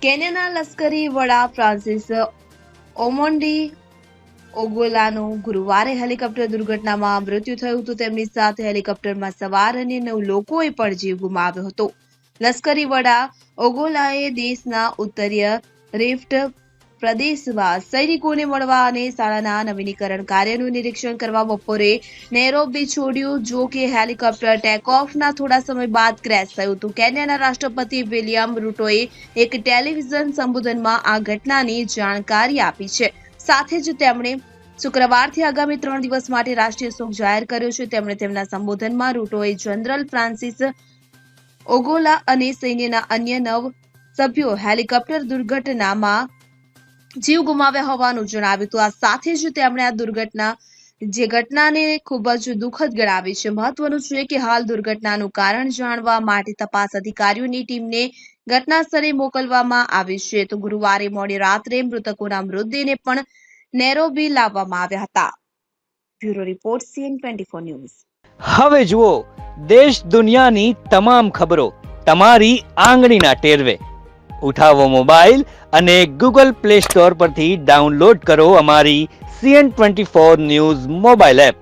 કેન્યાના લશ્કરી વડા ફ્રાન્સિસ ઓમોન્ડી ઓગોલાનું ગુરુવારે હેલિકોપ્ટર દુર્ઘટનામાં મૃત્યુ થયું હતું. તેમની સાથે હેલિકોપ્ટરમાં સવાર અન્ય 9 લોકોએ પણ જીવ ગુમાવ્યો હતો. લશ્કરી વડા ઓગોલાએ દેશના ઉત્તરીય રિફ્ટ પ્રદેશમાં સૈનિકોને મળવા અને શાળાના નવીનીકરણ કાર્યનું નિરીક્ષણ કરવા બપોરે નૈરોબી છોડ્યું. જો કે હેલિકોપ્ટર ટેકઓફના થોડા સમય બાદ ક્રેશ થયું હતું. કેન્યાના રાષ્ટ્રપતિ વિલિયમ રૂટોએ એક ટેલિવિઝન સંબોધનમાં આ ઘટનાની જાણકારી આપી છે. સાથે જ તેમણે શુક્રવારથી આગામી 3 દિવસ માટે રાષ્ટ્રીય શોક જાહેર કર્યો છે. તેમણે તેમના સંબોધનમાં રૂટોએ જનરલ ફ્રાન્સિસ ઓગોલા અને સૈન્યના અન્ય 9 સભ્યો હેલિકોપ્ટર દુર્ઘટનામાં જીવ ગુમાવ્યા હોવાનું જણાવ્યું હતું. આ સાથે જ તેમણે આ ઘટનાને ખૂબ જ દુઃખદ ગણાવી છે. મહત્વનું છે કે હાલ દુર્ઘટનાનું કારણ જાણવા માટે તપાસ અધિકારીઓની ટીમને ઘટના સ્થળે મોકલવામાં આવી છે. તો ગુરુવારે મોડી રાત્રે મૃતકોના મૃતદેહને પણ નૈરોબી લાવવામાં આવ્યા હતા. Bureau report CN24 news. હવે જુઓ દેશ દુનિયાની તમામ ખબરો તમારી આંગળીના ટેરવે. ઉઠાવો મોબાઈલ અને Google Play Store પરથી ડાઉનલોડ કરો અમારી CN24 ન્યૂઝ મોબાઈલ એપ.